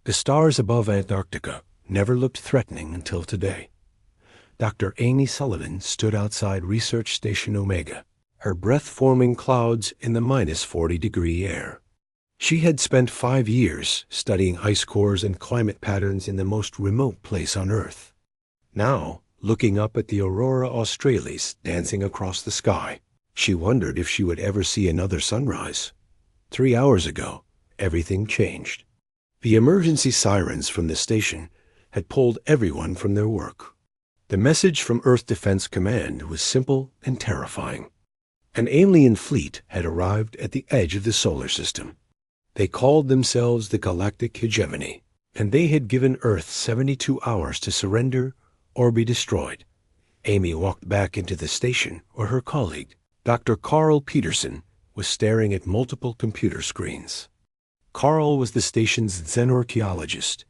The stars above Antarctica never looked threatening until today. Dr. Amy Sullivan stood outside Research Station Omega, her breath forming clouds in the -40-degree air. She had spent 5 years studying ice cores and climate patterns in the most remote place on Earth. Now, looking up at the aurora australis dancing across the sky, she wondered if she would ever see another sunrise. 3 hours ago, everything changed. The emergency sirens from the station had pulled everyone from their work. The message from Earth Defense Command was simple and terrifying. An alien fleet had arrived at the edge of the solar system. They called themselves the Galactic HFY, and they had given Earth 72 hours to surrender or be destroyed. Amy walked back into the station where her colleague, Dr. Carl Peterson, was staring at multiple computer screens. Carl was the station's xenorchaeologist,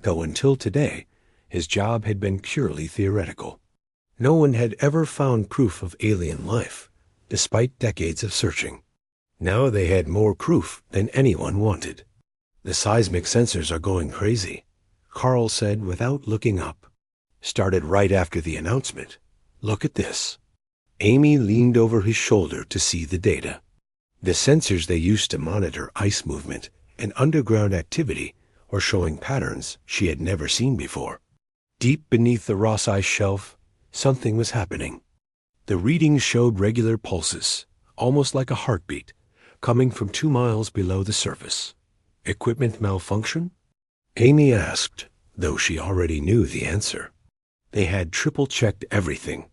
though until today, his job had been purely theoretical. No one had ever found proof of alien life, despite decades of searching. Now they had more proof than anyone wanted. "The seismic sensors are going crazy," Carl said without looking up. "Started right after the announcement. Look at this." Amy leaned over his shoulder to see the data. The sensors they used to monitor ice movement and underground activity were showing patterns she had never seen before. Deep beneath the Ross Ice Shelf, something was happening. The readings showed regular pulses, almost like a heartbeat, coming from 2 miles below the surface. Equipment malfunction? Amy asked, though she already knew the answer. They had triple-checked everything.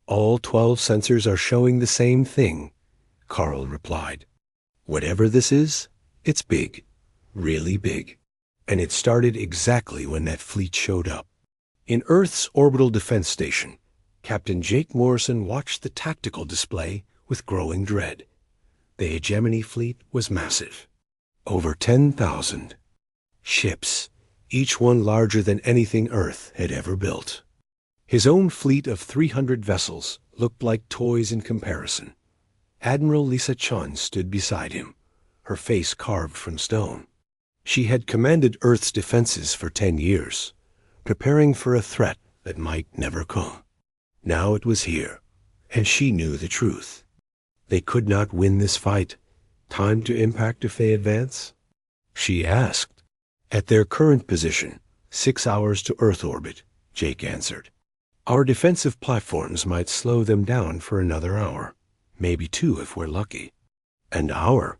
"All 12 sensors are showing the same thing," Carl replied. "Whatever this is, it's big, really big. And it started exactly when that fleet showed up." In Earth's orbital defense station, Captain Jake Morrison watched the tactical display with growing dread. The hegemony fleet was massive. Over 10,000 ships, each one larger than anything Earth had ever built. His own fleet of 300 vessels looked like toys in comparison. Admiral Lisa Chun stood beside him, her face carved from stone. She had commanded Earth's defenses for 10 years, preparing for a threat that might never come. Now it was here, and she knew the truth. They could not win this fight. Time to impact if they advance? She asked. "At their current position, 6 hours to Earth orbit," Jake answered. "Our defensive platforms might slow them down for another hour, maybe 2 if we're lucky." "An hour?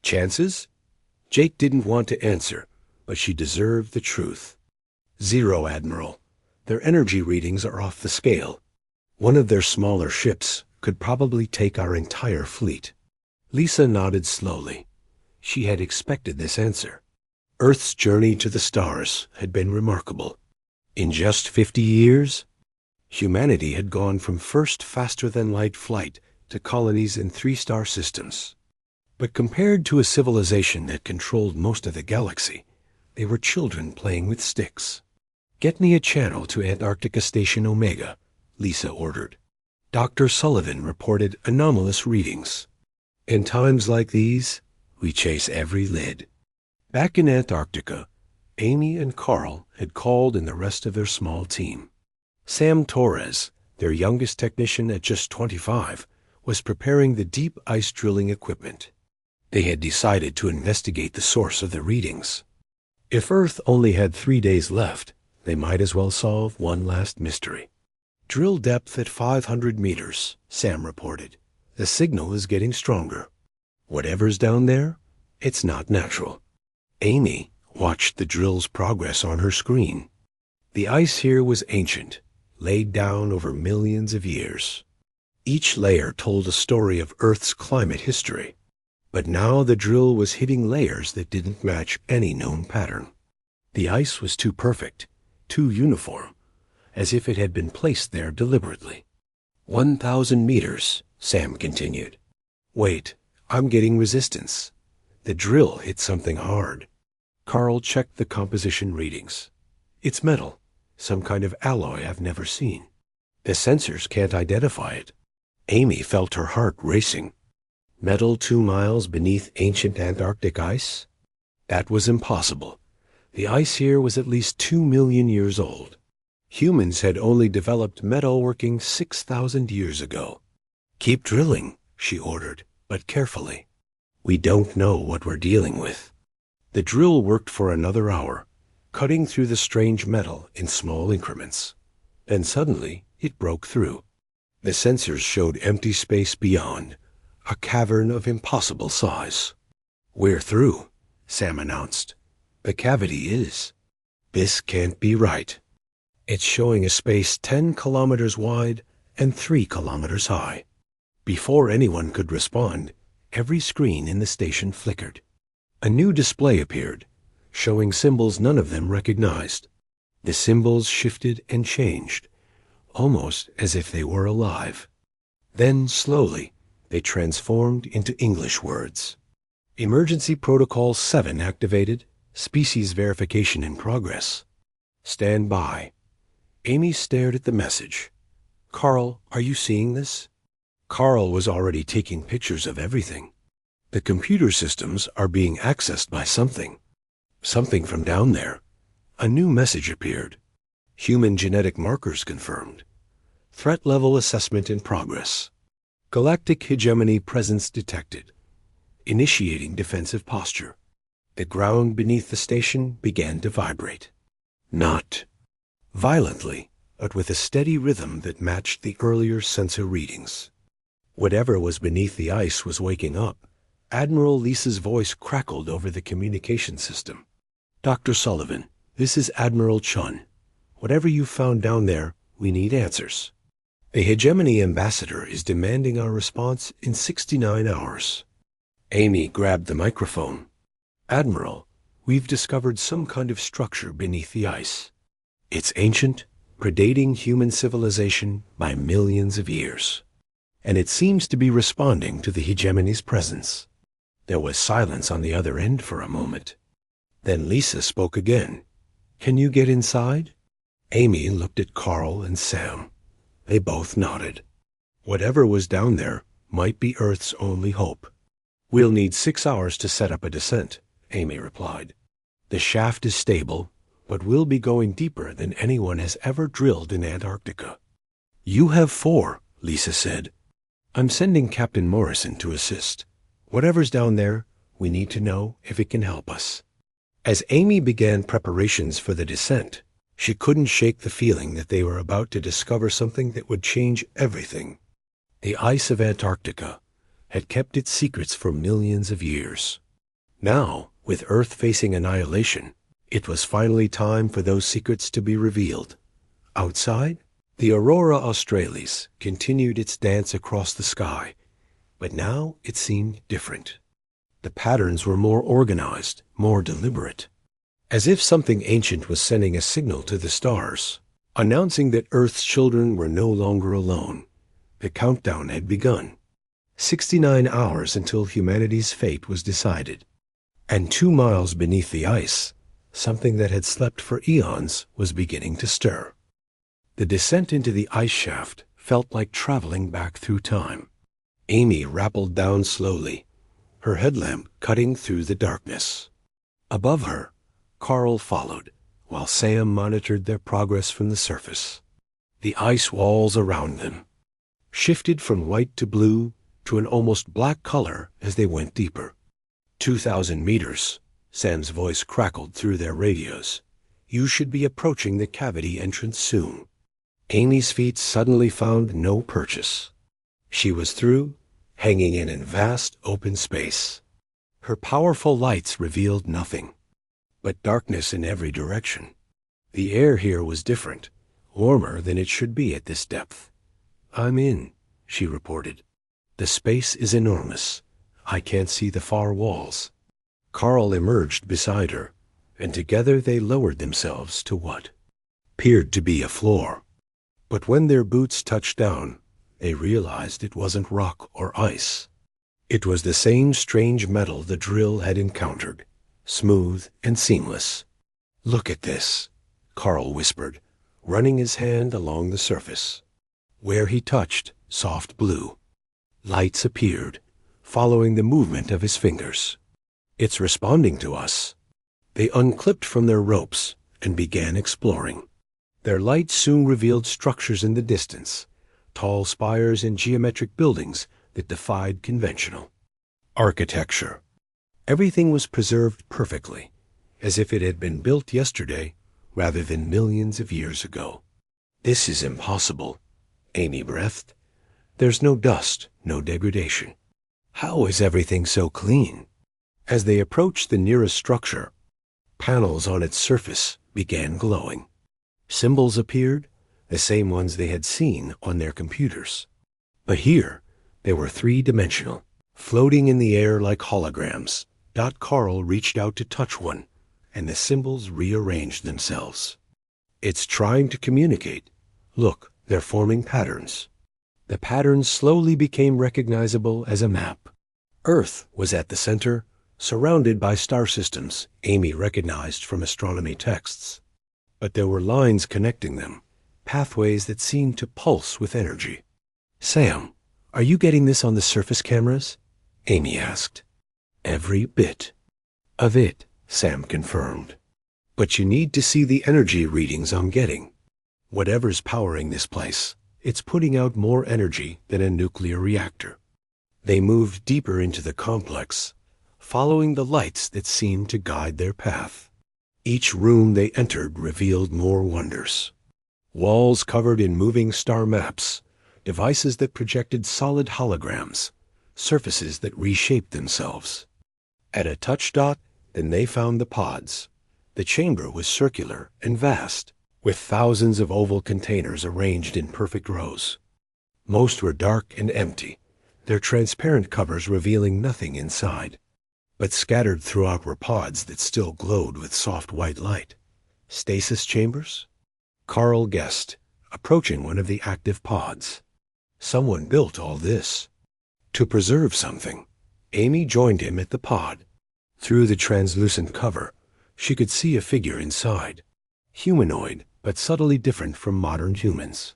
Chances?" Jake didn't want to answer, but she deserved the truth. "0, Admiral. Their energy readings are off the scale. One of their smaller ships could probably take our entire fleet." Lisa nodded slowly. She had expected this answer. Earth's journey to the stars had been remarkable. In just 50 years, humanity had gone from first faster-than-light flight to colonies in 3-star systems. But compared to a civilization that controlled most of the galaxy, they were children playing with sticks. "Get me a channel to Antarctica Station Omega," Lisa ordered. Dr. Sullivan reported anomalous readings. "In times like these, we chase every lid." Back in Antarctica, Amy and Carl had called in the rest of their small team. Sam Torres, their youngest technician at just 25, was preparing the deep ice drilling equipment. They had decided to investigate the source of the readings. If Earth only had 3 days left, they might as well solve one last mystery. "Drill depth at 500 meters, Sam reported. "The signal is getting stronger. Whatever's down there, it's not natural." Amy watched the drill's progress on her screen. The ice here was ancient, laid down over millions of years. Each layer told a story of Earth's climate history. But now the drill was hitting layers that didn't match any known pattern. The ice was too perfect, too uniform, as if it had been placed there deliberately. 1,000 meters, Sam continued. "Wait, I'm getting resistance." The drill hit something hard. Carl checked the composition readings. "It's metal, some kind of alloy I've never seen. The sensors can't identify it." Amy felt her heart racing. Metal 2 miles beneath ancient Antarctic ice? That was impossible. The ice here was at least 2 million years old. Humans had only developed metalworking 6,000 years ago. "Keep drilling," she ordered, "but carefully. We don't know what we're dealing with." The drill worked for another hour, cutting through the strange metal in small increments. Then suddenly it broke through. The sensors showed empty space beyond, a cavern of impossible size. "We're through," Sam announced. "The cavity is. This can't be right." It's showing a space 10 kilometers wide and 3 kilometers high. Before anyone could respond, every screen in the station flickered. A new display appeared, showing symbols none of them recognized. The symbols shifted and changed, almost as if they were alive. Then, slowly, they transformed into English words. "Emergency Protocol 7 activated. Species verification in progress. Stand by." Amy stared at the message. "Carl, are you seeing this?" Carl was already taking pictures of everything. "The computer systems are being accessed by something. Something from down there." A new message appeared. "Human genetic markers confirmed. Threat level assessment in progress. Galactic hegemony presence detected. Initiating defensive posture." The ground beneath the station began to vibrate. Not violently, but with a steady rhythm that matched the earlier sensor readings. Whatever was beneath the ice was waking up. Admiral Lisa's voice crackled over the communication system. "Dr. Sullivan, this is Admiral Chun. Whatever you found down there, we need answers. The hegemony ambassador is demanding our response in 69 hours. Amy grabbed the microphone. "Admiral, we've discovered some kind of structure beneath the ice. It's ancient, predating human civilization by millions of years. And it seems to be responding to the hegemony's presence." There was silence on the other end for a moment. Then Lisa spoke again. "Can you get inside?" Amy looked at Carl and Sam. They both nodded. Whatever was down there might be Earth's only hope. "We'll need 6 hours to set up a descent," Amy replied. "The shaft is stable, but we'll be going deeper than anyone has ever drilled in Antarctica." "You have 4, Lisa said. "I'm sending Captain Morrison to assist. Whatever's down there, we need to know if it can help us." As Amy began preparations for the descent, she couldn't shake the feeling that they were about to discover something that would change everything. The ice of Antarctica had kept its secrets for millions of years. Now, with Earth facing annihilation, it was finally time for those secrets to be revealed. Outside, the Aurora Australis continued its dance across the sky, but now it seemed different. The patterns were more organized, more deliberate, as if something ancient was sending a signal to the stars, announcing that Earth's children were no longer alone. The countdown had begun. 69 hours until humanity's fate was decided. And 2 miles beneath the ice, something that had slept for eons was beginning to stir. The descent into the ice shaft felt like traveling back through time. Amy rappelled down slowly, her headlamp cutting through the darkness. Above her, Carl followed, while Sam monitored their progress from the surface. The ice walls around them shifted from white to blue to an almost black color as they went deeper. 2,000 meters, Sam's voice crackled through their radios. "You should be approaching the cavity entrance soon." Amy's feet suddenly found no purchase. She was through, hanging in vast open space. Her powerful lights revealed nothing but darkness in every direction. The air here was different, warmer than it should be at this depth. "I'm in," she reported. "The space is enormous. I can't see the far walls." Carl emerged beside her, and together they lowered themselves to what appeared to be a floor. But when their boots touched down, they realized it wasn't rock or ice. It was the same strange metal the drill had encountered, smooth and seamless. "Look at this," Carl whispered, running his hand along the surface. Where he touched, soft blue. Lights appeared, following the movement of his fingers. "It's responding to us." They unclipped from their ropes and began exploring. Their light soon revealed structures in the distance, tall spires and geometric buildings that defied conventional architecture. Everything was preserved perfectly, as if it had been built yesterday rather than millions of years ago. "This is impossible," Amy breathed. "There's no dust, no degradation. How is everything so clean?" As they approached the nearest structure, panels on its surface began glowing. Symbols appeared, the same ones they had seen on their computers. But here, they were three-dimensional, floating in the air like holograms. Carl reached out to touch one, and the symbols rearranged themselves. "It's trying to communicate. Look, they're forming patterns." The patterns slowly became recognizable as a map. Earth was at the center, surrounded by star systems Amy recognized from astronomy texts. But there were lines connecting them, pathways that seemed to pulse with energy. "Sam, are you getting this on the surface cameras?" Amy asked. "Every bit of it," Sam confirmed. "But you need to see the energy readings I'm getting. Whatever's powering this place, it's putting out more energy than a nuclear reactor." They moved deeper into the complex, following the lights that seemed to guide their path. Each room they entered revealed more wonders. Walls covered in moving star maps, devices that projected solid holograms, surfaces that reshaped themselves. At a touch dot, then they found the pods. The chamber was circular and vast, with thousands of oval containers arranged in perfect rows. Most were dark and empty, their transparent covers revealing nothing inside. But scattered throughout were pods that still glowed with soft white light. Stasis chambers? Carl guessed, approaching one of the active pods. Someone built all this to preserve something. Amy joined him at the pod. Through the translucent cover, she could see a figure inside. Humanoid, but subtly different from modern humans.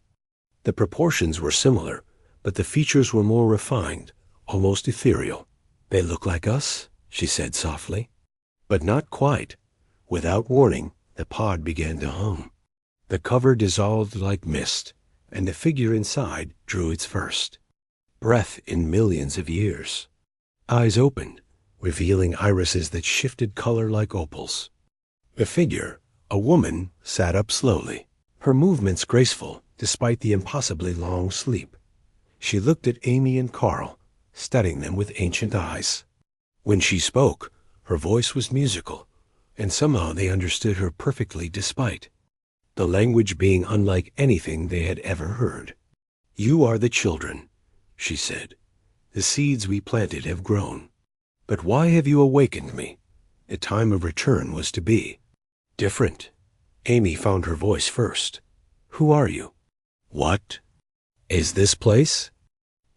The proportions were similar, but the features were more refined, almost ethereal. "They look like us?" she said softly. But not quite. Without warning, the pod began to hum. The cover dissolved like mist, and the figure inside drew its first breath in millions of years. Eyes opened, revealing irises that shifted color like opals. The figure, a woman, sat up slowly, her movements graceful despite the impossibly long sleep. She looked at Amy and Carl, studying them with ancient eyes. When she spoke, her voice was musical, and somehow they understood her perfectly despite the language being unlike anything they had ever heard. "You are the children," she said. "The seeds we planted have grown. But why have you awakened me? The time of return was to be different." Amy found her voice first. "Who are you? What is this place?"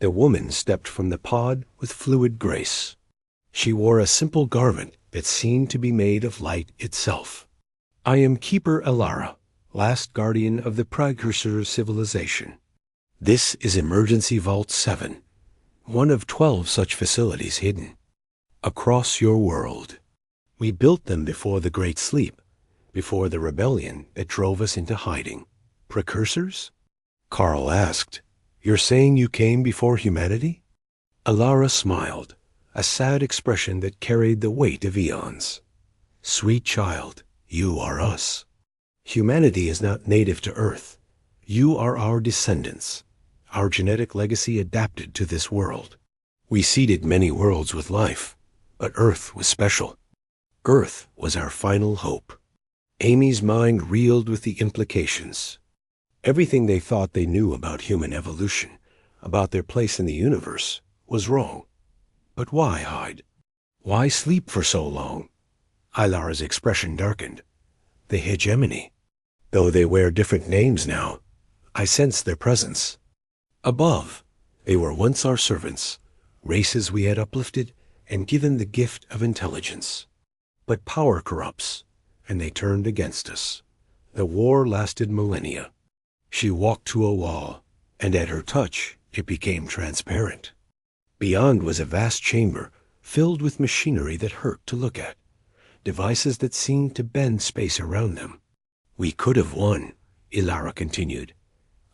The woman stepped from the pod with fluid grace. She wore a simple garment that seemed to be made of light itself. "I am Keeper Elara, last guardian of the precursor civilization. This is Emergency Vault 7, one of 12 such facilities hidden across your world. We built them before the Great Sleep, before the rebellion that drove us into hiding." "Precursors?" Carl asked. "You're saying you came before humanity?" Elara smiled, a sad expression that carried the weight of eons. "Sweet child, you are us. Humanity is not native to Earth. You are our descendants, our genetic legacy adapted to this world. We seeded many worlds with life, but Earth was special. Earth was our final hope." Amy's mind reeled with the implications. Everything they thought they knew about human evolution, about their place in the universe, was wrong. But why hide? Why sleep for so long? Ilara's expression darkened. "The hegemony. Though they wear different names now, I sense their presence. Above, they were once our servants, races we had uplifted and given the gift of intelligence. But power corrupts, and they turned against us. The war lasted millennia." She walked to a wall, and at her touch it became transparent. Beyond was a vast chamber filled with machinery that hurt to look at. devices that seemed to bend space around them. We could have won, Ilara continued.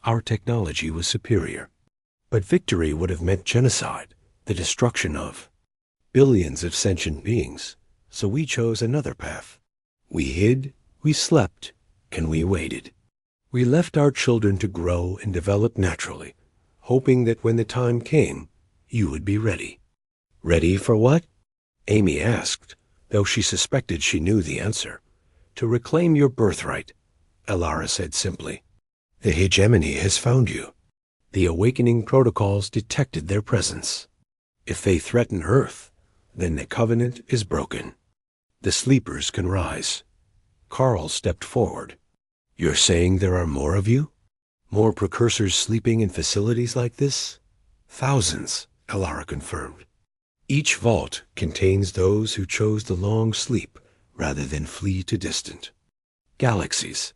Our technology was superior. But victory would have meant genocide, the destruction of billions of sentient beings, so we chose another path. We hid, we slept, and we waited. We left our children to grow and develop naturally, hoping that when the time came, you would be ready. Ready for what? Amy asked, though she suspected she knew the answer. To reclaim your birthright, Ilara said simply. The hegemony has found you. The awakening protocols detected their presence. If they threaten Earth, then the covenant is broken. The sleepers can rise. Carl stepped forward. You're saying there are more of you? More precursors sleeping in facilities like this? Thousands, Ilara confirmed. Each vault contains those who chose the long sleep rather than flee to distant galaxies.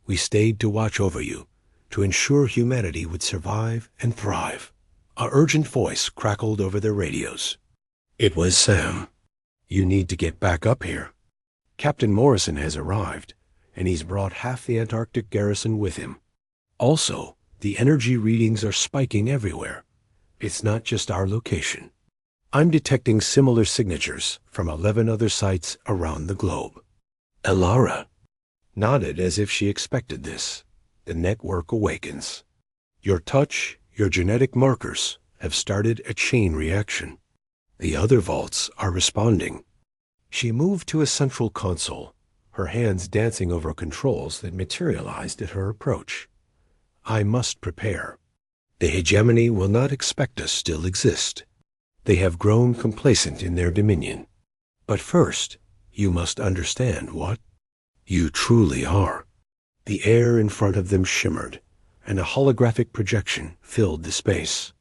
We stayed to watch over you, to ensure humanity would survive and thrive. A urgent voice crackled over their radios. It was Sam. You need to get back up here. Captain Morrison has arrived, and he's brought half the Antarctic garrison with him. Also, the energy readings are spiking everywhere. It's not just our location. I'm detecting similar signatures from 11 other sites around the globe. Ilara nodded as if she expected this. The network awakens. Your touch, your genetic markers have started a chain reaction. The other vaults are responding. She moved to a central console, her hands dancing over controls that materialized at her approach. I must prepare. The hegemony will not expect us still exist. They have grown complacent in their dominion. But first, you must understand what you truly are. The air in front of them shimmered, and a holographic projection filled the space.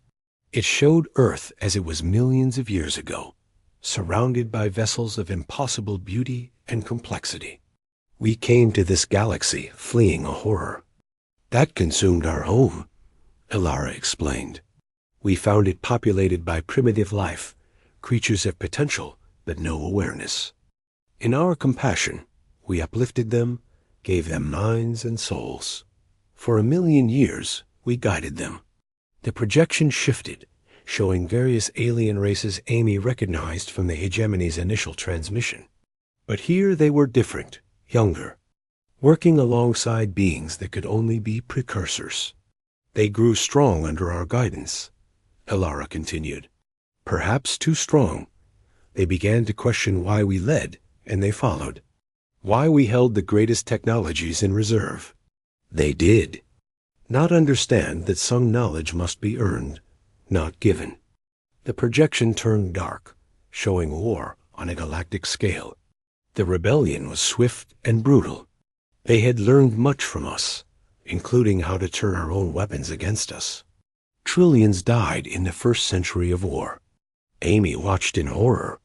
It showed Earth as it was millions of years ago, surrounded by vessels of impossible beauty and complexity. We came to this galaxy fleeing a horror. That consumed our home, Ilara explained. We found it populated by primitive life, creatures of potential but no awareness. In our compassion, we uplifted them, gave them minds and souls. For 1,000,000 years, we guided them. The projection shifted, showing various alien races Amy recognized from the hegemony's initial transmission. But here they were different, younger, working alongside beings that could only be precursors. They grew strong under our guidance, Ilara continued. Perhaps too strong. They began to question why we led, and they followed. Why we held the greatest technologies in reserve. They did not understand that some knowledge must be earned, not given. The projection turned dark, showing war on a galactic scale. The rebellion was swift and brutal. They had learned much from us, including how to turn our own weapons against us. Trillions died in the first century of war. Amy watched in horror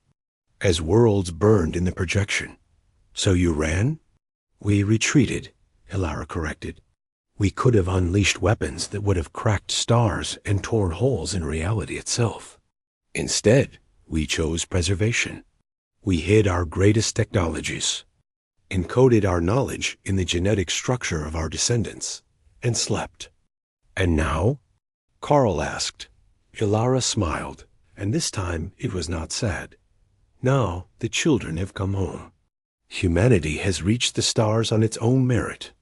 as worlds burned in the projection. So you ran? We retreated, Ilara corrected. We could have unleashed weapons that would have cracked stars and torn holes in reality itself. Instead, we chose preservation. We hid our greatest technologies, encoded our knowledge in the genetic structure of our descendants, and slept. And now? Carl asked. Ilara smiled, and this time it was not sad. Now the children have come home. Humanity has reached the stars on its own merit.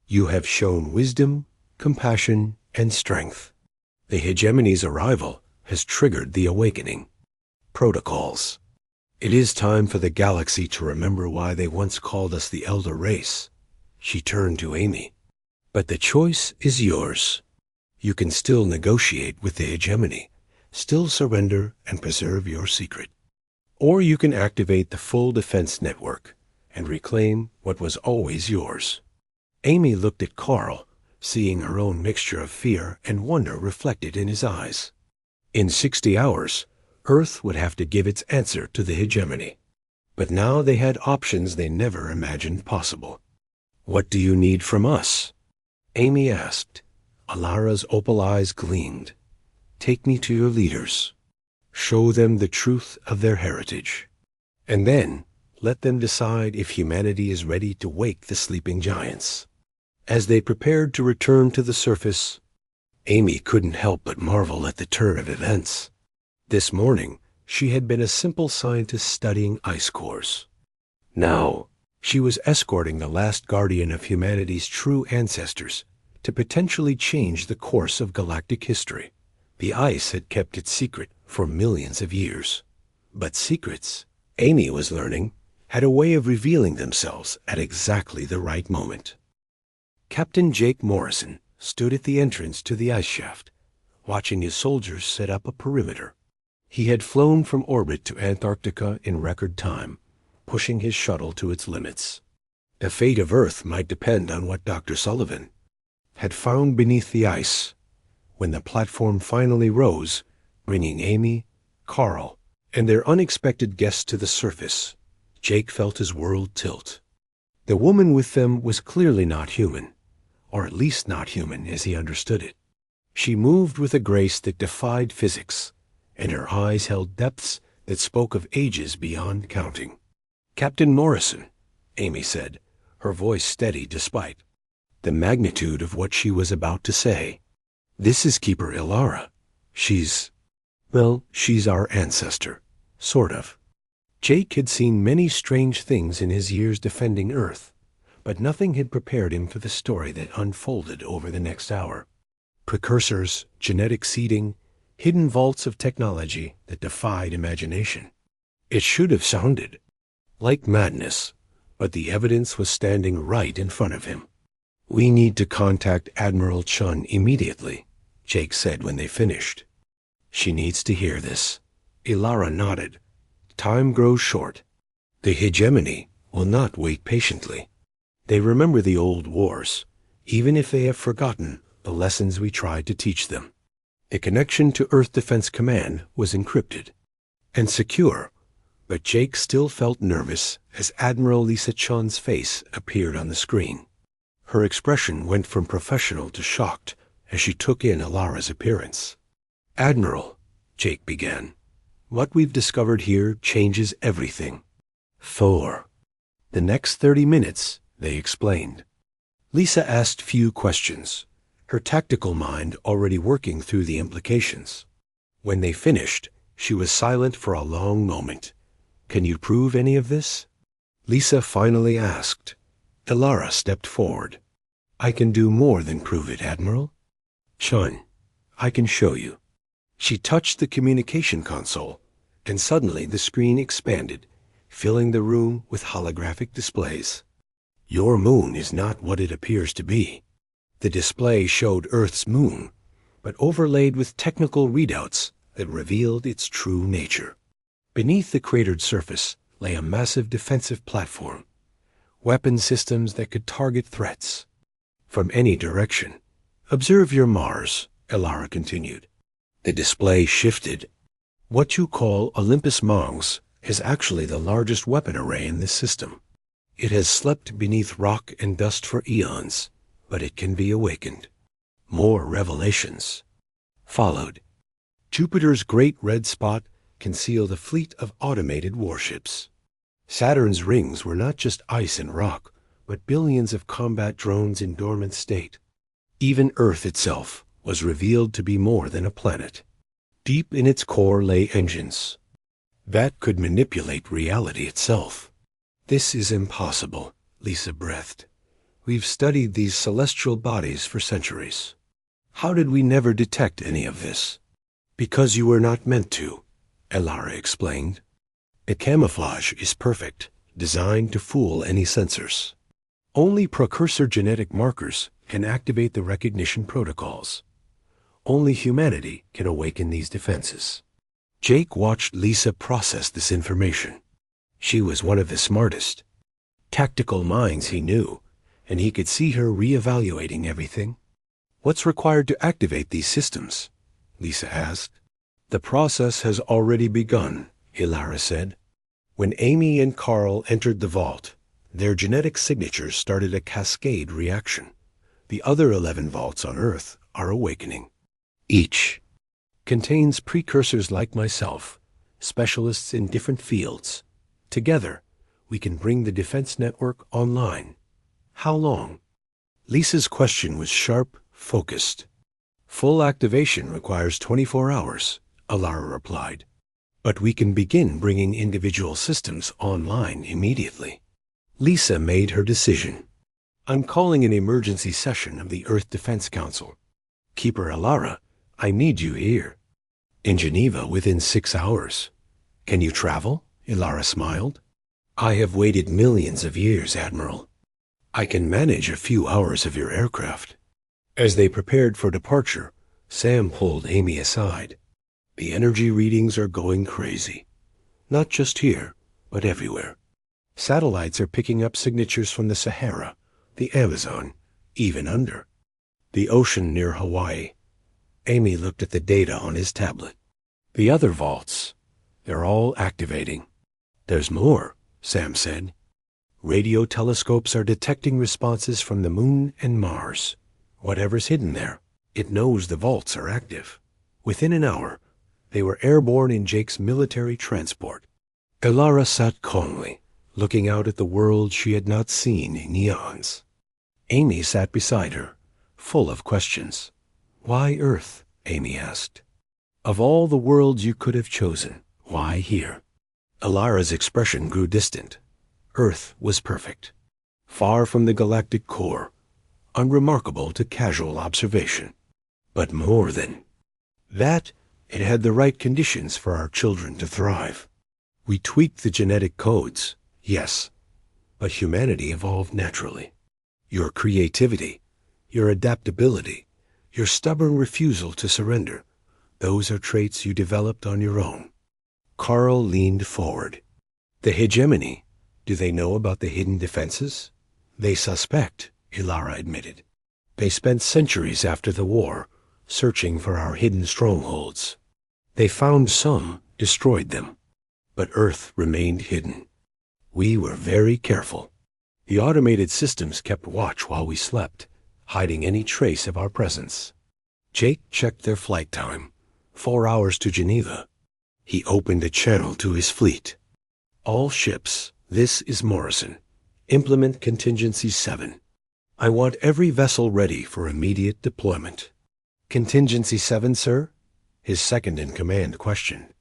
You have shown wisdom, compassion, and strength. The hegemony's arrival has triggered the awakening. Protocols. It is time for the galaxy to remember why they once called us the Elder Race. She turned to Amy. But the choice is yours. You can still negotiate with the hegemony, still surrender and preserve your secret. Or you can activate the full defense network and reclaim what was always yours. Amy looked at Carl, seeing her own mixture of fear and wonder reflected in his eyes. In 60 hours, Earth would have to give its answer to the hegemony. But now they had options they never imagined possible. What do you need from us? Amy asked. Ilara's opal eyes gleamed. Take me to your leaders. Show them the truth of their heritage. And then Let them decide if humanity is ready to wake the sleeping giants. As they prepared to return to the surface, Amy couldn't help but marvel at the turn of events. This morning, she had been a simple scientist studying ice cores. Now, she was escorting the last guardian of humanity's true ancestors to potentially change the course of galactic history. The ice had kept its secret for millions of years. But secrets, Amy was learning, had a way of revealing themselves at exactly the right moment. Captain Jake Morrison stood at the entrance to the ice shaft, watching his soldiers set up a perimeter. He had flown from orbit to Antarctica in record time, pushing his shuttle to its limits. The fate of Earth might depend on what Dr. Sullivan had found beneath the ice. When the platform finally rose, bringing Amy, Carl, and their unexpected guests to the surface, Jake felt his world tilt. The woman with them was clearly not human, or at least not human as he understood it. She moved with a grace that defied physics, and her eyes held depths that spoke of ages beyond counting. "Captain Morrison," Amy said, her voice steady despite the magnitude of what she was about to say. "This is Keeper Ilara. She's our ancestor, sort of." Jake had seen many strange things in his years defending Earth, but nothing had prepared him for the story that unfolded over the next hour. Precursors, genetic seeding, hidden vaults of technology that defied imagination. It should have sounded like madness, but the evidence was standing right in front of him. "We need to contact Admiral Chun immediately," Jake said when they finished. "She needs to hear this." Ilara nodded. "Time grows short. The hegemony will not wait patiently. They remember the old wars, even if they have forgotten the lessons we tried to teach them." The connection to Earth Defense Command was encrypted and secure, but Jake still felt nervous as Admiral Lisa Chun's face appeared on the screen. Her expression went from professional to shocked as she took in Ilara's appearance. "Admiral," Jake began, "what we've discovered here changes everything." "Thor." The next 30 minutes, they explained. Lisa asked few questions, her tactical mind already working through the implications. When they finished, she was silent for a long moment. "Can you prove any of this?" Lisa finally asked. Ilara stepped forward. "I can do more than prove it, Admiral. Chun, I can show you." She touched the communication console, and suddenly the screen expanded, filling the room with holographic displays. "Your moon is not what it appears to be." The display showed Earth's moon, but overlaid with technical readouts that revealed its true nature. Beneath the cratered surface lay a massive defensive platform, weapon systems that could target threats from any direction. "Observe your Mars," Ilara continued. The display shifted. "What you call Olympus Mons is actually the largest weapon array in this system. It has slept beneath rock and dust for eons, but it can be awakened." More revelations followed. Jupiter's great red spot concealed a fleet of automated warships. Saturn's rings were not just ice and rock, but billions of combat drones in dormant state. Even Earth itself was revealed to be more than a planet. Deep in its core lay engines that could manipulate reality itself. "This is impossible," Lisa breathed. "We've studied these celestial bodies for centuries. How did we never detect any of this?" "Because you were not meant to," Ilara explained. "The camouflage is perfect, designed to fool any sensors. Only precursor genetic markers can activate the recognition protocols. Only humanity can awaken these defenses." Jake watched Lisa process this information. She was one of the smartest, tactical minds he knew, and he could see her reevaluating everything. "What's required to activate these systems?" Lisa asked. "The process has already begun," Ilara said. "When Amy and Carl entered the vault, their genetic signatures started a cascade reaction. The other 11 vaults on Earth are awakening. Each contains precursors like myself, specialists in different fields. Together, we can bring the defense network online. How long? Lisa's question was sharp, focused. Full activation requires 24 hours, Alara replied. But we can begin bringing individual systems online immediately. Lisa made her decision. I'm calling an emergency session of the Earth Defense Council. Keeper Alara, I need you here. In Geneva within 6 hours. Can you travel? Alara smiled. I have waited millions of years, Admiral. I can manage a few hours of your aircraft. As they prepared for departure, Sam pulled Amy aside. The energy readings are going crazy. Not just here, but everywhere. Satellites are picking up signatures from the Sahara, the Amazon, even under the ocean near Hawaii. Amy looked at the data on his tablet. The other vaults, they're all activating. There's more, Sam said. Radio telescopes are detecting responses from the Moon and Mars. Whatever's hidden there, it knows the vaults are active. Within an hour, they were airborne in Jake's military transport. Alara sat calmly, looking out at the world she had not seen in eons. Amy sat beside her, full of questions. Why Earth? Amy asked. Of all the worlds you could have chosen, why here? Alara's expression grew distant. Earth was perfect, far from the galactic core, unremarkable to casual observation. But more than that, it had the right conditions for our children to thrive. We tweaked the genetic codes, yes, but humanity evolved naturally. Your creativity, your adaptability, your stubborn refusal to surrender, those are traits you developed on your own. Carl leaned forward. The hegemony, do they know about the hidden defenses? They suspect, Alara admitted. They spent centuries after the war searching for our hidden strongholds. They found some, destroyed them. But Earth remained hidden. We were very careful. The automated systems kept watch while we slept, hiding any trace of our presence. Jake checked their flight time. 4 hours to Geneva. He opened a channel to his fleet. All ships, this is Morrison. Implement Contingency 7. I want every vessel ready for immediate deployment. Contingency 7, sir? His second-in-command questioned.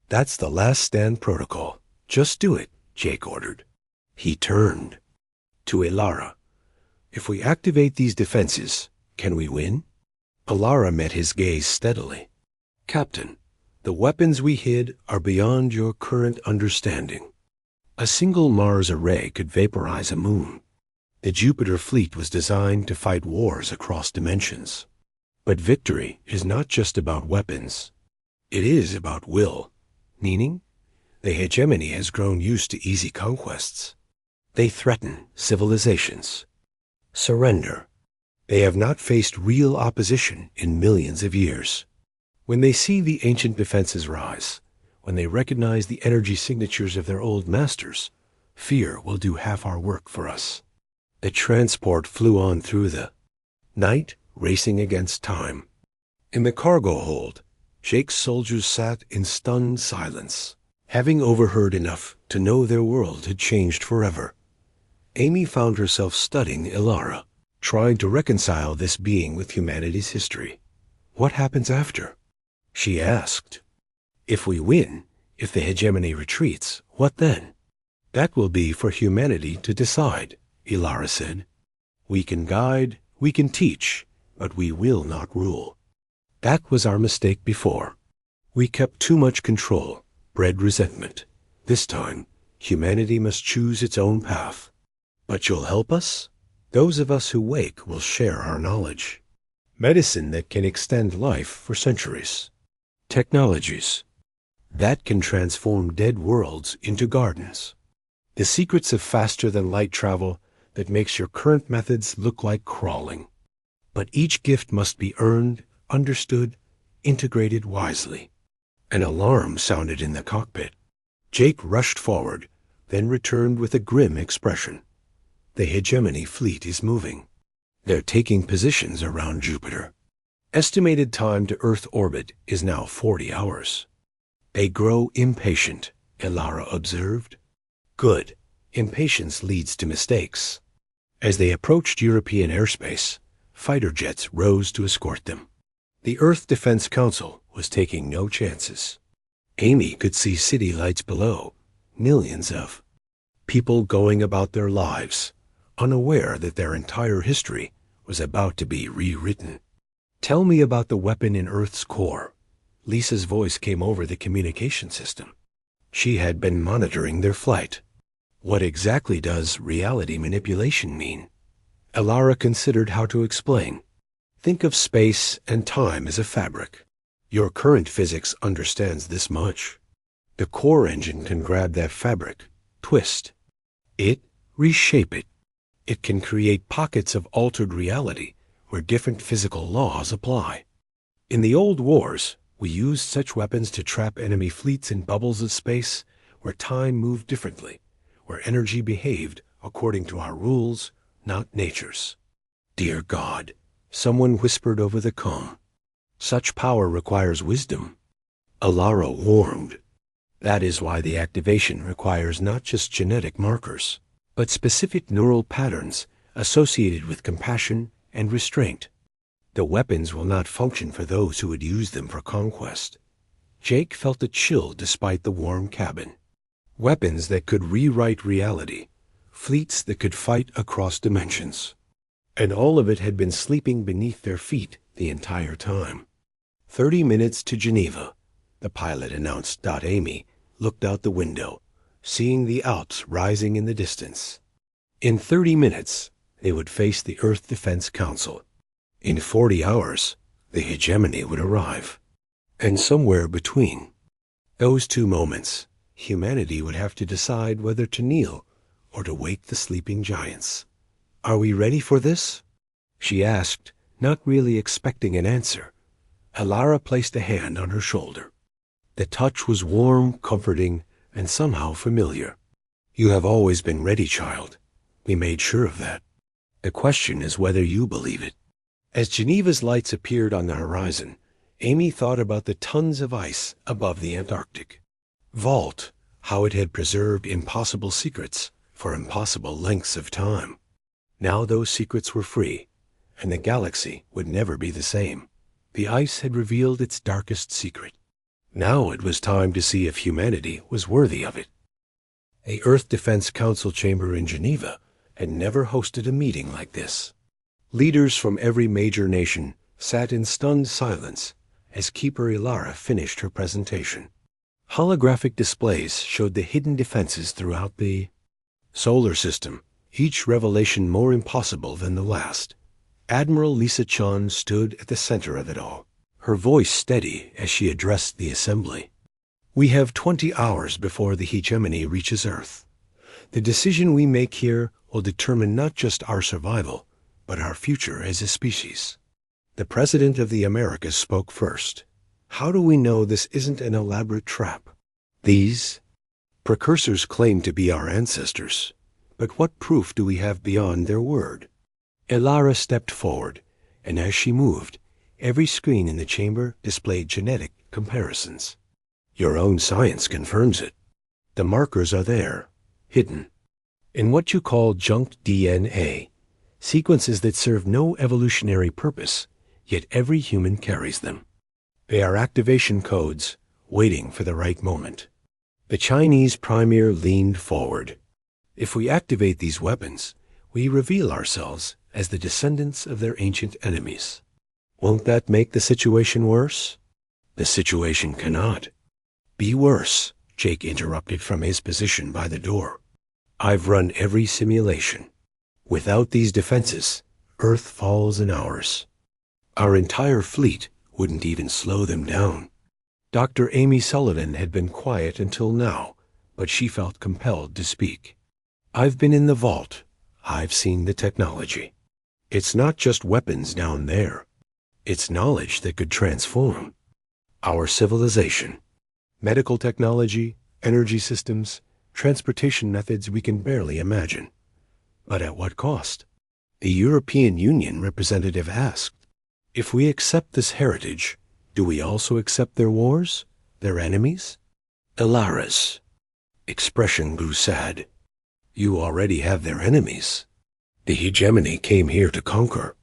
That's the last stand protocol. Just do it, Jake ordered. He turned to Alara. If we activate these defenses, can we win? Alara met his gaze steadily. Captain, the weapons we hid are beyond your current understanding. A single Mars array could vaporize a moon. The Jupiter fleet was designed to fight wars across dimensions. But victory is not just about weapons. It is about will. Meaning, the hegemony has grown used to easy conquests. They threaten civilizations. Surrender. They have not faced real opposition in millions of years. When they see the ancient defenses rise, when they recognize the energy signatures of their old masters, fear will do half our work for us. The transport flew on through the night, racing against time. In the cargo hold, Jake's soldiers sat in stunned silence, having overheard enough to know their world had changed forever. Amy found herself studying Alara, trying to reconcile this being with humanity's history. What happens after? She asked. If we win, if the hegemony retreats, what then? That will be for humanity to decide, Alara said. We can guide, we can teach, but we will not rule. That was our mistake before. We kept too much control, bred resentment. This time, humanity must choose its own path. But you'll help us? Those of us who wake will share our knowledge. Medicine that can extend life for centuries. Technologies that can transform dead worlds into gardens. The secrets of faster-than-light travel that makes your current methods look like crawling. But each gift must be earned, understood, integrated wisely. An alarm sounded in the cockpit. Jake rushed forward, then returned with a grim expression. The hegemony fleet is moving. They're taking positions around Jupiter. Estimated time to Earth orbit is now 40 hours. They grow impatient, Alara observed. Good. Impatience leads to mistakes. As they approached European airspace, fighter jets rose to escort them. The Earth Defense Council was taking no chances. Amy could see city lights below, millions of people going about their lives, unaware that their entire history was about to be rewritten. "Tell me about the weapon in Earth's core." Lisa's voice came over the communication system. She had been monitoring their flight. "What exactly does reality manipulation mean?" Elara considered how to explain. "Think of space and time as a fabric. Your current physics understands this much. The core engine can grab that fabric, twist it, reshape it. It can create pockets of altered reality where different physical laws apply. In the old wars, we used such weapons to trap enemy fleets in bubbles of space where time moved differently, where energy behaved according to our rules, not nature's." "Dear God," someone whispered over the comb. "Such power requires wisdom." Elara warmed. "That is why the activation requires not just genetic markers, but specific neural patterns associated with compassion and restraint. The weapons will not function for those who would use them for conquest." Jake felt a chill despite the warm cabin. Weapons that could rewrite reality, fleets that could fight across dimensions. And all of it had been sleeping beneath their feet the entire time. 30 minutes to Geneva," the pilot announced. Amy looked out the window, seeing the Alps rising in the distance. In 30 minutes, they would face the Earth Defense Council. In 40 hours, the hegemony would arrive. And somewhere between those two moments, humanity would have to decide whether to kneel or to wake the sleeping giants. "Are we ready for this?" she asked, not really expecting an answer. Elara placed a hand on her shoulder. The touch was warm, comforting, and somehow familiar. "You have always been ready, child. We made sure of that. The question is whether you believe it." As Geneva's lights appeared on the horizon, Amy thought about the tons of ice above the Antarctic. Vault, how it had preserved impossible secrets for impossible lengths of time. Now those secrets were free, and the galaxy would never be the same. The ice had revealed its darkest secret. Now it was time to see if humanity was worthy of it. A Earth Defense Council chamber in Geneva had never hosted a meeting like this. Leaders from every major nation sat in stunned silence as Keeper Elara finished her presentation. Holographic displays showed the hidden defenses throughout the solar system, each revelation more impossible than the last. Admiral Lisa Chan stood at the center of it all, her voice steady as she addressed the assembly. "We have 20 hours before the hegemony reaches Earth. The decision we make here will determine not just our survival, but our future as a species." The President of the Americas spoke first. "How do we know this isn't an elaborate trap? These precursors claim to be our ancestors, but what proof do we have beyond their word?" Elara stepped forward, and as she moved, every screen in the chamber displayed genetic comparisons. "Your own science confirms it. The markers are there, hidden. In what you call junk DNA, sequences that serve no evolutionary purpose, yet every human carries them. They are activation codes, waiting for the right moment." The Chinese premier leaned forward. "If we activate these weapons, we reveal ourselves as the descendants of their ancient enemies. Won't that make the situation worse?" "The situation cannot be worse," Jake interrupted from his position by the door. "I've run every simulation. Without these defenses, Earth falls in hours. Our entire fleet wouldn't even slow them down." Dr. Amy Sullivan had been quiet until now, but she felt compelled to speak. "I've been in the vault. I've seen the technology. It's not just weapons down there. It's knowledge that could transform our civilization. Medical technology, energy systems, transportation methods we can barely imagine. But at what cost?" The European Union representative asked. "If we accept this heritage, do we also accept their wars, their enemies?" Elara's expression grew sad. You already have their enemies. The hegemony came here to conquer.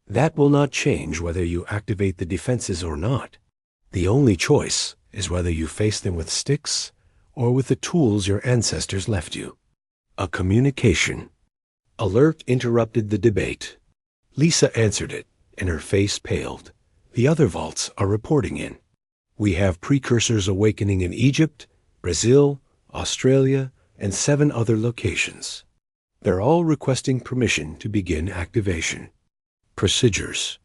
That will not change whether you activate the defenses or not. The only choice is whether you face them with sticks or with the tools your ancestors left you. A communication alert interrupted the debate. Lisa answered it, and her face paled. The other vaults are reporting in. We have precursors awakening in Egypt, Brazil, Australia, and 7 other locations. They're all requesting permission to begin activation. Procedures.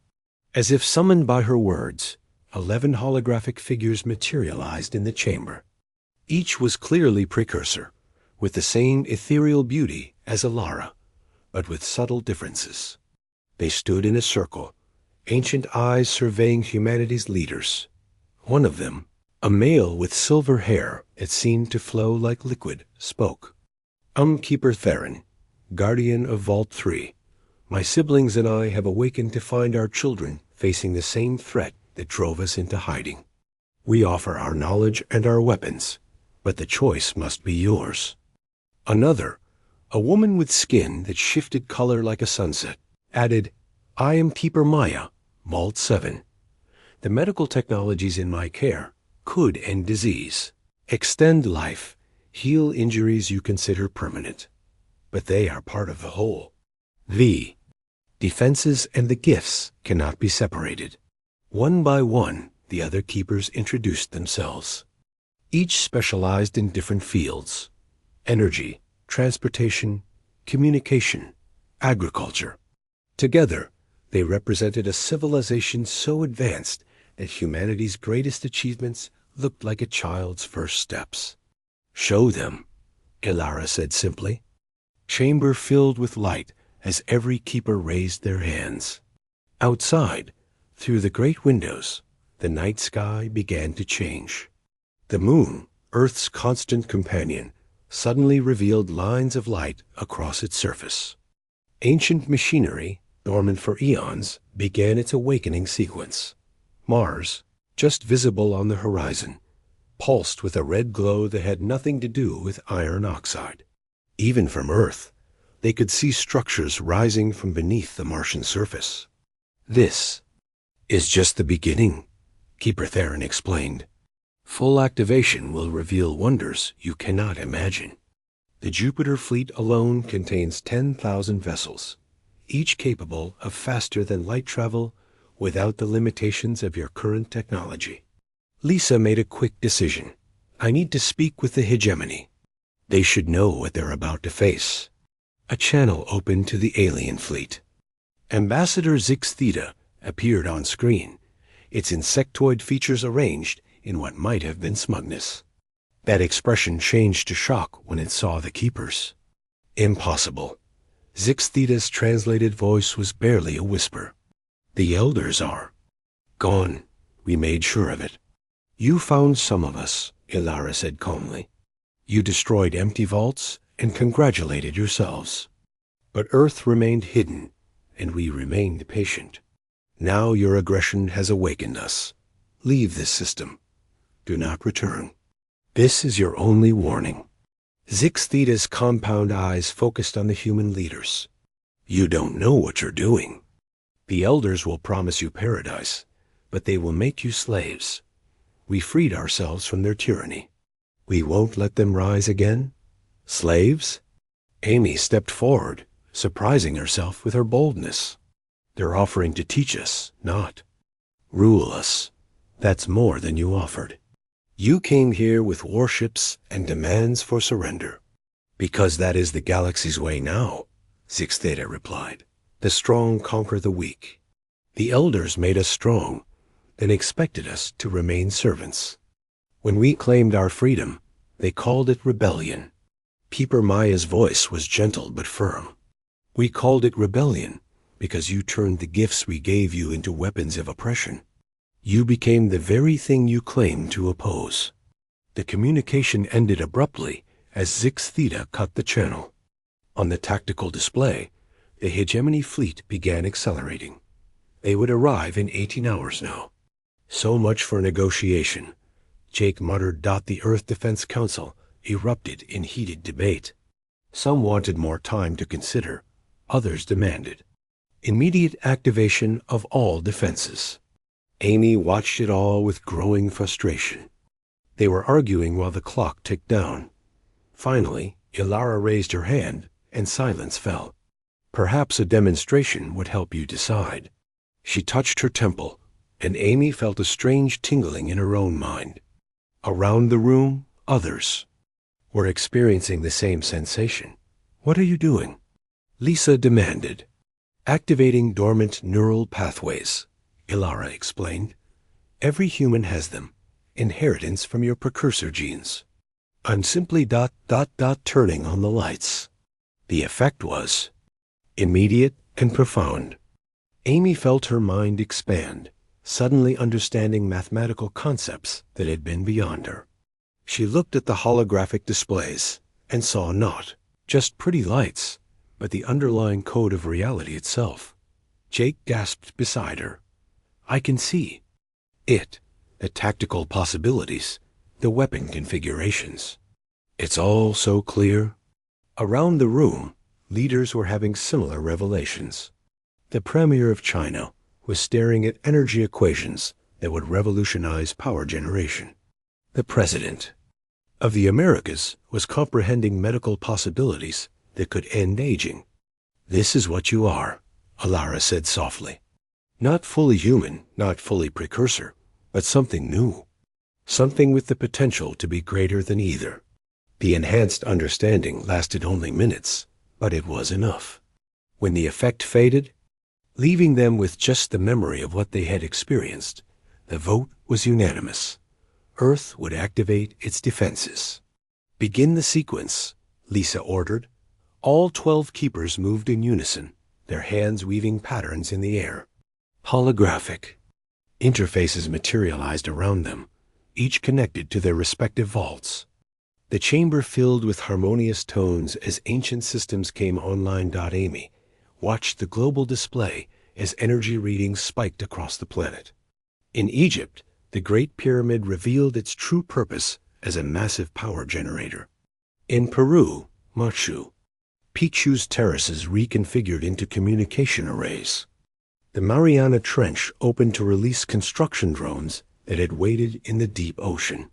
As if summoned by her words, 11 holographic figures materialized in the chamber. Each was clearly precursor, with the same ethereal beauty as Alara, but with subtle differences. They stood in a circle, ancient eyes surveying humanity's leaders. One of them, a male with silver hair that seemed to flow like liquid, spoke. Keeper Theron, guardian of Vault 3. My siblings and I have awakened to find our children facing the same threat that drove us into hiding. We offer our knowledge and our weapons, but the choice must be yours. Another, a woman with skin that shifted color like a sunset, added, I am Keeper Maya, Vault 7. The medical technologies in my care could end disease, extend life, heal injuries you consider permanent. But they are part of the whole. The defenses and the gifts cannot be separated. One by one, the other keepers introduced themselves. Each specialized in different fields: energy, transportation, communication, agriculture. Together, they represented a civilization so advanced that humanity's greatest achievements looked like a child's first steps. Show them, Ilara said simply. Chamber filled with light as every keeper raised their hands. Outside, through the great windows, the night sky began to change. The moon, Earth's constant companion, suddenly revealed lines of light across its surface. Ancient machinery, dormant for eons, began its awakening sequence. Mars, just visible on the horizon, pulsed with a red glow that had nothing to do with iron oxide. Even from Earth, they could see structures rising from beneath the Martian surface. This is just the beginning, Keeper Theron explained. Full activation will reveal wonders you cannot imagine. The Jupiter fleet alone contains 10,000 vessels, each capable of faster than light travel without the limitations of your current technology. Lisa made a quick decision. I need to speak with the hegemony. They should know what they're about to face. A channel opened to the alien fleet. Ambassador Zix Theta appeared on screen, its insectoid features arranged in what might have been smugness. That expression changed to shock when it saw the keepers. Impossible. Zix Theta's translated voice was barely a whisper. The elders are gone. We made sure of it. You found some of us, Ilara said calmly. You destroyed empty vaults and congratulated yourselves. But Earth remained hidden, and we remained patient. Now your aggression has awakened us. Leave this system. Do not return. This is your only warning. Zix Theta's compound eyes focused on the human leaders. You don't know what you're doing. The elders will promise you paradise, but they will make you slaves. We freed ourselves from their tyranny. We won't let them rise again? Slaves? Amy stepped forward, surprising herself with her boldness. They're offering to teach us, not rule us. That's more than you offered. You came here with warships and demands for surrender. Because that is the galaxy's way now, Zix Theta replied. The strong conquer the weak. The elders made us strong, then expected us to remain servants. When we claimed our freedom, they called it rebellion. Keeper Maya's voice was gentle but firm. We called it rebellion because you turned the gifts we gave you into weapons of oppression. You became the very thing you claimed to oppose. The communication ended abruptly as Zix Theta cut the channel. On the tactical display, the hegemony fleet began accelerating. They would arrive in 18 hours now. So much for negotiation. Jake muttered. The Earth Defense Council erupted in heated debate. Some wanted more time to consider. Others demanded immediate activation of all defenses. Amy watched it all with growing frustration. They were arguing while the clock ticked down. Finally, Ilara raised her hand, and silence fell. Perhaps a demonstration would help you decide. She touched her temple, and Amy felt a strange tingling in her own mind. Around the room, others were experiencing the same sensation. What are you doing? Lisa demanded. Activating dormant neural pathways, Ilara explained. Every human has them, inheritance from your precursor genes. I'm simply ... turning on the lights. The effect was immediate and profound. Amy felt her mind expand, suddenly understanding mathematical concepts that had been beyond her. She looked at the holographic displays and saw not just pretty lights, but the underlying code of reality itself. Jake gasped beside her. I can see it, the tactical possibilities, the weapon configurations. It's all so clear. Around the room, leaders were having similar revelations. The Premier of China was staring at energy equations that would revolutionize power generation. The President of the Americas was comprehending medical possibilities that could end aging. This is what you are, Ilara said softly. Not fully human, not fully precursor, but something new. Something with the potential to be greater than either. The enhanced understanding lasted only minutes, but it was enough. When the effect faded, leaving them with just the memory of what they had experienced, the vote was unanimous. Earth would activate its defenses. Begin the sequence, Lisa ordered. All 12 keepers moved in unison, their hands weaving patterns in the air. Holographic interfaces materialized around them, each connected to their respective vaults. The chamber filled with harmonious tones as ancient systems came online. Amy watched the global display as energy readings spiked across the planet. In Egypt, the Great Pyramid revealed its true purpose as a massive power generator. In Peru, Machu Picchu's terraces reconfigured into communication arrays. The Mariana Trench opened to release construction drones that had waited in the deep ocean.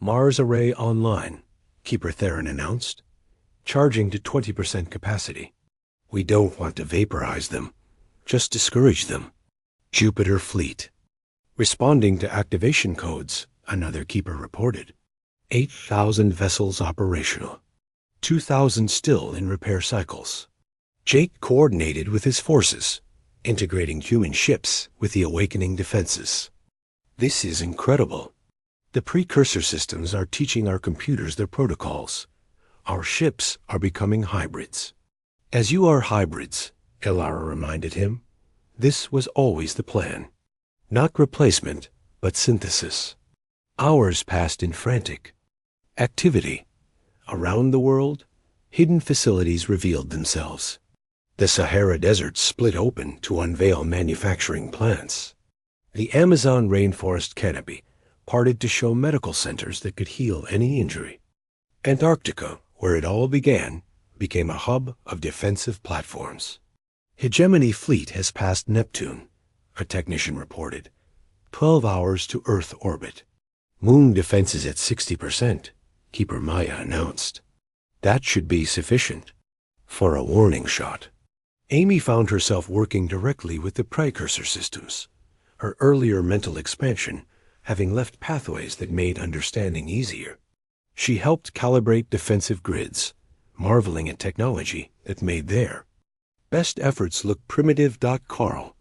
Mars Array online, Keeper Theron announced, charging to 20% capacity. We don't want to vaporize them, just discourage them. Jupiter Fleet. Responding to activation codes, another keeper reported. 8,000 vessels operational. 2,000 still in repair cycles. Jake coordinated with his forces, integrating human ships with the awakening defenses. This is incredible. The precursor systems are teaching our computers their protocols. Our ships are becoming hybrids. As you are hybrids, Ilara reminded him, this was always the plan. Not replacement, but synthesis. Hours passed in frantic activity. Around the world, hidden facilities revealed themselves. The Sahara Desert split open to unveil manufacturing plants. The Amazon rainforest canopy parted to show medical centers that could heal any injury. Antarctica, where it all began, became a hub of defensive platforms. Hegemony Fleet has passed Neptune, a technician reported. 12 hours to Earth orbit. Moon defenses at 60%, Keeper Maya announced. That should be sufficient for a warning shot. Amy found herself working directly with the precursor systems, her earlier mental expansion having left pathways that made understanding easier. She helped calibrate defensive grids, marveling at technology that made their best efforts look primitive. Carl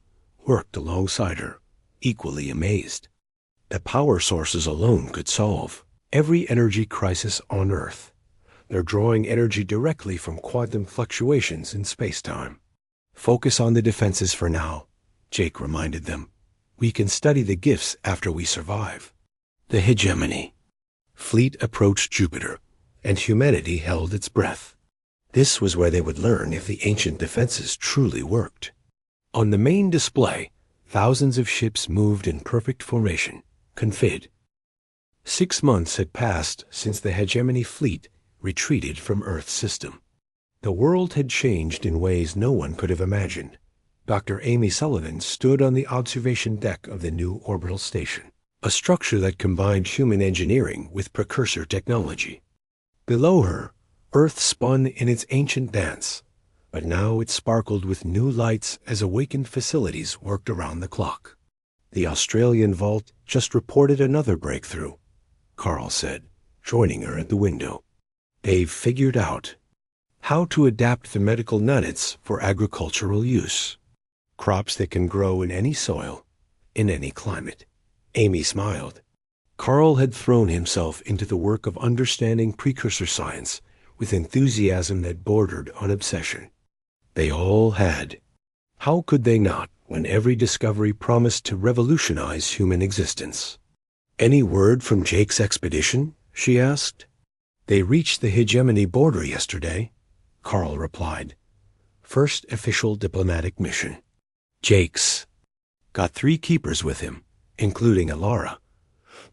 worked alongside her, equally amazed. The power sources alone could solve every energy crisis on Earth. They're drawing energy directly from quantum fluctuations in space-time. Focus on the defenses for now, Jake reminded them. We can study the gifts after we survive. The Hegemony Fleet approached Jupiter, and humanity held its breath. This was where they would learn if the ancient defenses truly worked. On the main display, thousands of ships moved in perfect formation, confid. 6 months had passed since the Hegemony Fleet retreated from Earth's system. The world had changed in ways no one could have imagined. Dr. Amy Sullivan stood on the observation deck of the new orbital station, a structure that combined human engineering with precursor technology. Below her, Earth spun in its ancient dance, but now it sparkled with new lights as awakened facilities worked around the clock. The Australian vault just reported another breakthrough, Carl said, joining her at the window. They've figured out how to adapt the medical nuggets for agricultural use. Crops that can grow in any soil, in any climate. Amy smiled. Carl had thrown himself into the work of understanding precursor science with enthusiasm that bordered on obsession. They all had. How could they not, when every discovery promised to revolutionize human existence? Any word from Jake's expedition? She asked. They reached the hegemony border yesterday, Carl replied. First official diplomatic mission. Jake's. Got 3 keepers with him, including Alara.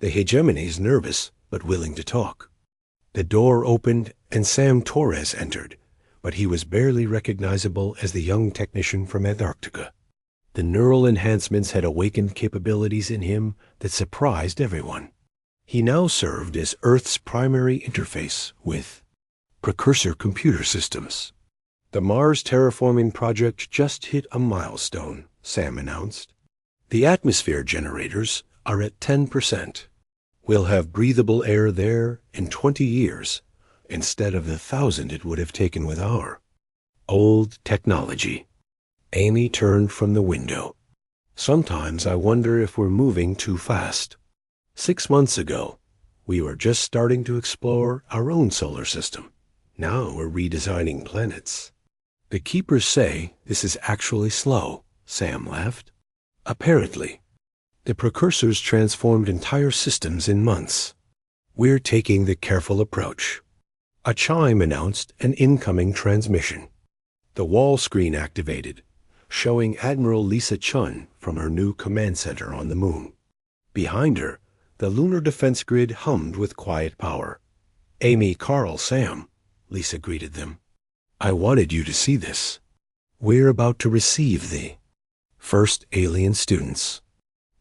The hegemony's nervous, but willing to talk. The door opened and Sam Torres entered, but he was barely recognizable as the young technician from Antarctica. The neural enhancements had awakened capabilities in him that surprised everyone. He now served as Earth's primary interface with precursor computer systems. The Mars terraforming project just hit a milestone, Sam announced. The atmosphere generators are at 10%. We'll have breathable air there in 20 years, instead of the 1,000 it would have taken with our old technology. Amy turned from the window. Sometimes I wonder if we're moving too fast. 6 months ago, we were just starting to explore our own solar system. Now we're redesigning planets. The keepers say this is actually slow, Sam laughed. Apparently. The precursors transformed entire systems in months. We're taking the careful approach. A chime announced an incoming transmission. The wall screen activated, showing Admiral Lisa Chun from her new command center on the moon. Behind her, the lunar defense grid hummed with quiet power. Amy, Carl, Sam, Lisa greeted them. I wanted you to see this. We're about to receive the first alien students.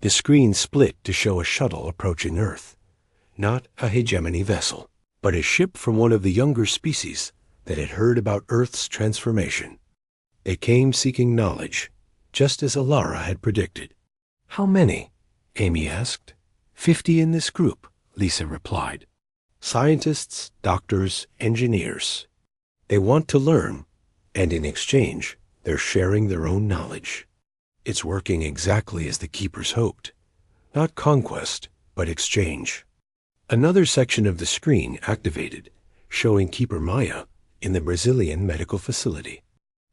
The screen split to show a shuttle approaching Earth. Not a hegemony vessel, but a ship from one of the younger species that had heard about Earth's transformation. They came seeking knowledge, just as Alara had predicted. How many? Amy asked. 50 in this group, Lisa replied. Scientists, doctors, engineers. They want to learn, and in exchange, they're sharing their own knowledge. It's working exactly as the keepers hoped. Not conquest, but exchange. Another section of the screen activated, showing Keeper Maya in the Brazilian medical facility.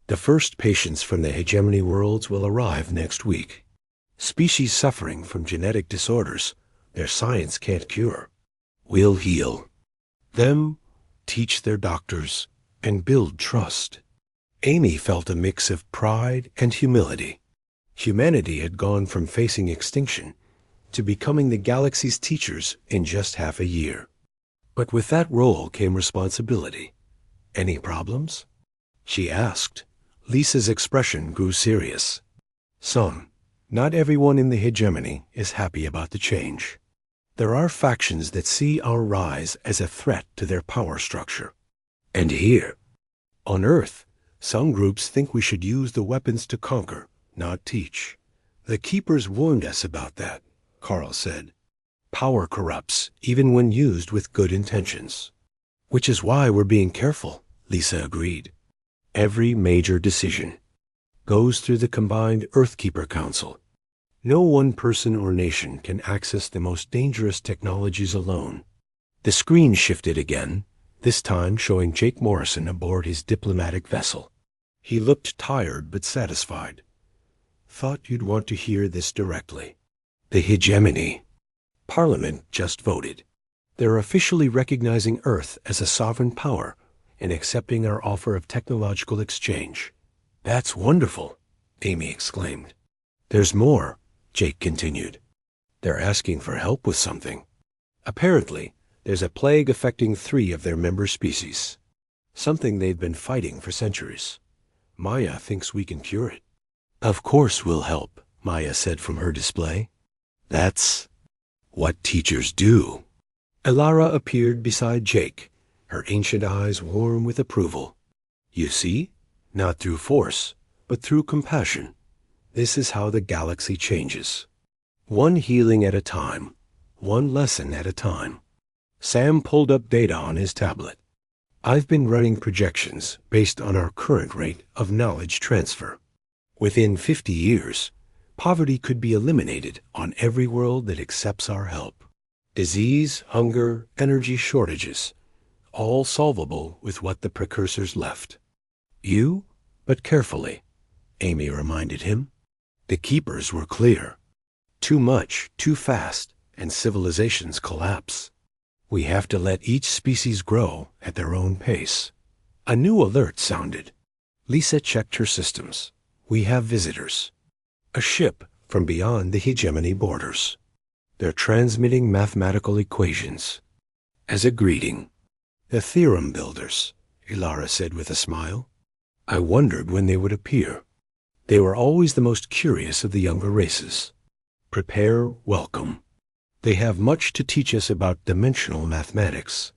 The first patients from the hegemony worlds will arrive next week. Species suffering from genetic disorders their science can't cure. We'll heal them, teach their doctors, and build trust. Amy felt a mix of pride and humility. Humanity had gone from facing extinction to becoming the galaxy's teachers in just half a year. But with that role came responsibility. Any problems? She asked. Lisa's expression grew serious. Some. Not everyone in the hegemony is happy about the change. There are factions that see our rise as a threat to their power structure. And here, on Earth, some groups think we should use the weapons to conquer, not teach. The Keepers warned us about that, Carl said. Power corrupts, even when used with good intentions. Which is why we're being careful, Lisa agreed. Every major decision goes through the combined Earthkeeper Council. No one person or nation can access the most dangerous technologies alone. The screen shifted again, this time showing Jake Morrison aboard his diplomatic vessel. He looked tired but satisfied. Thought you'd want to hear this directly. The hegemony. Parliament just voted. They're officially recognizing Earth as a sovereign power and accepting our offer of technological exchange. That's wonderful, Amy exclaimed. There's more, Jake continued. They're asking for help with something. Apparently, there's a plague affecting 3 of their member species. something they've been fighting for centuries. Maya thinks we can cure it. Of course we'll help, Maya said from her display. That's what teachers do. Elara appeared beside Jake, her ancient eyes warm with approval. You see, not through force, but through compassion. This is how the galaxy changes. One healing at a time, one lesson at a time. Sam pulled up data on his tablet. I've been running projections based on our current rate of knowledge transfer. Within 50 years, poverty could be eliminated on every world that accepts our help. Disease, hunger, energy shortages, all solvable with what the precursors left. But carefully, Amy reminded him. The keepers were clear. Too much, too fast, and civilizations collapse. We have to let each species grow at their own pace. A new alert sounded. Lisa checked her systems. We have visitors. A ship from beyond the hegemony borders. They're transmitting mathematical equations. As a greeting. The theorem builders, Elara said with a smile. I wondered when they would appear. They were always the most curious of the younger races. Prepare welcome. They have much to teach us about dimensional mathematics.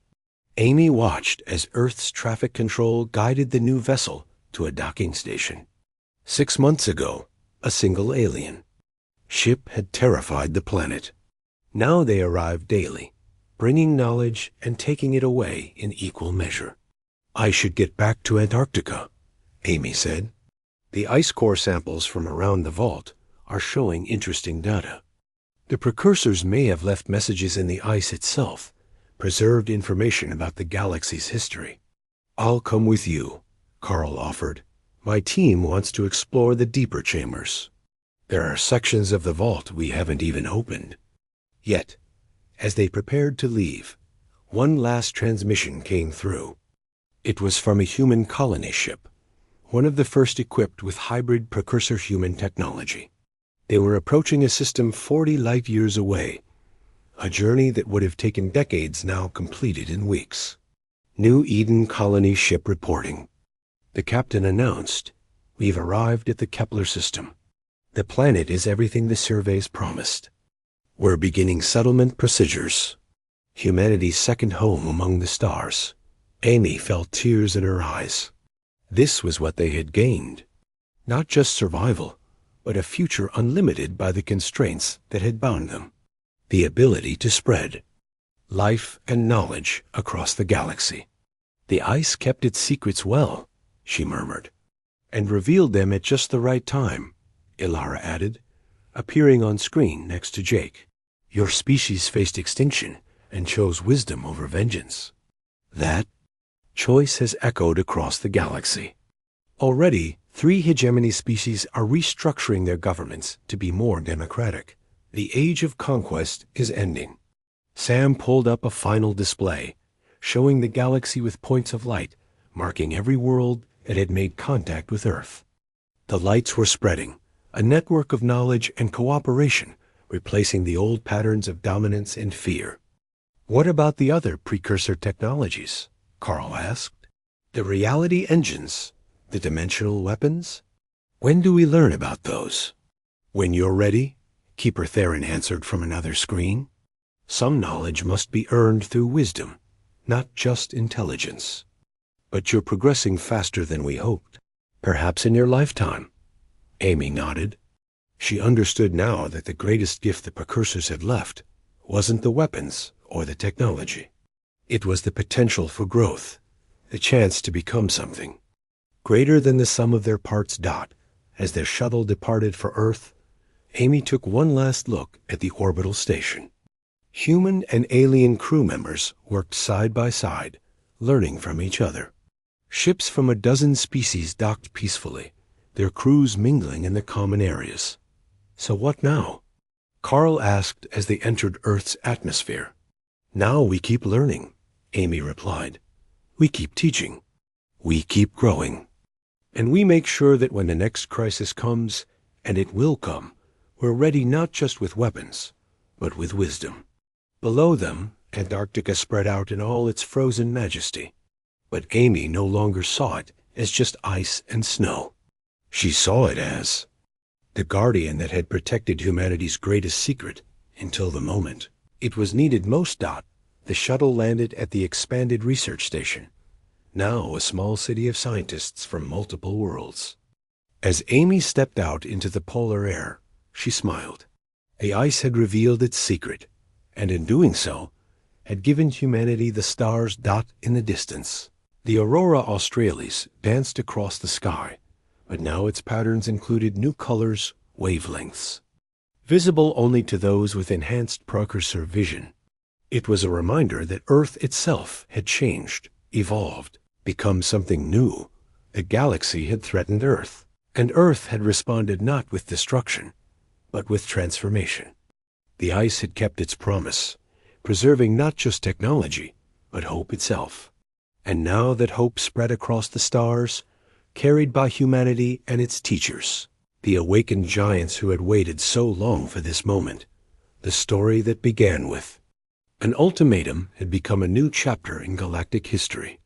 Amy watched as Earth's traffic control guided the new vessel to a docking station. 6 months ago, a single alien. Ship had terrified the planet. Now they arrive daily, bringing knowledge and taking it away in equal measure. I should get back to Antarctica, Amy said. The ice core samples from around the vault are showing interesting data. The precursors may have left messages in the ice itself, preserved information about the galaxy's history. I'll come with you, Carl offered. My team wants to explore the deeper chambers. There are sections of the vault we haven't even opened. Yet, as they prepared to leave, one last transmission came through. It was from a human colony ship, one of the first equipped with hybrid precursor human technology. They were approaching a system 40 light years away, a journey that would have taken decades now completed in weeks. New Eden colony ship reporting. The captain announced, We've arrived at the Kepler system. The planet is everything the surveys promised. We're beginning settlement procedures. Humanity's second home among the stars. Amy felt tears in her eyes. This was what they had gained. Not just survival, but a future unlimited by the constraints that had bound them. The ability to spread life and knowledge across the galaxy. The ice kept its secrets well, she murmured, and revealed them at just the right time, Elara added, appearing on screen next to Jake. Your species faced extinction and chose wisdom over vengeance. That choice has echoed across the galaxy. Already, 3 hegemony species are restructuring their governments to be more democratic. The age of conquest is ending. Sam pulled up a final display, showing the galaxy with points of light, marking every world that had made contact with Earth. The lights were spreading, a network of knowledge and cooperation, replacing the old patterns of dominance and fear. What about the other precursor technologies? Carl asked. The reality engines, the dimensional weapons? When do we learn about those? When you're ready, Keeper Theron answered from another screen. Some knowledge must be earned through wisdom, not just intelligence. But you're progressing faster than we hoped. Perhaps in your lifetime. Amy nodded. She understood now that the greatest gift the precursors had left wasn't the weapons or the technology. It was the potential for growth, the chance to become something greater than the sum of their parts. As their shuttle departed for Earth, Amy took one last look at the orbital station. Human and alien crew members worked side by side, learning from each other. Ships from a dozen species docked peacefully, their crews mingling in the common areas. So what now? Carl asked as they entered Earth's atmosphere. Now we keep learning, Amy replied. We keep teaching. We keep growing. And we make sure that when the next crisis comes, and it will come, we're ready not just with weapons, but with wisdom. Below them, Antarctica spread out in all its frozen majesty. But Amy no longer saw it as just ice and snow. She saw it as the guardian that had protected humanity's greatest secret until the moment it was needed most. The shuttle landed at the expanded research station, now a small city of scientists from multiple worlds. As Amy stepped out into the polar air, she smiled. The ice had revealed its secret, and in doing so, had given humanity the stars in the distance. The aurora australis danced across the sky, but now its patterns included new colors, wavelengths, visible only to those with enhanced precursor vision. It was a reminder that Earth itself had changed, evolved, become something new. The galaxy had threatened Earth, and Earth had responded not with destruction, but with transformation. The ice had kept its promise, preserving not just technology, but hope itself. And now that hope spread across the stars, carried by humanity and its teachers, the awakened giants who had waited so long for this moment, the story that began with an ultimatum had become a new chapter in galactic history.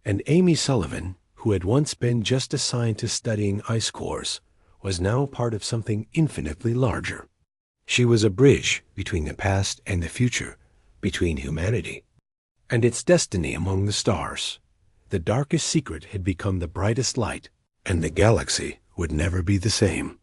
And Amy Sullivan, who had once been just a scientist studying ice cores, was now part of something infinitely larger. She was a bridge between the past and the future, between humanity and its destiny among the stars. The darkest secret had become the brightest light, and the galaxy would never be the same.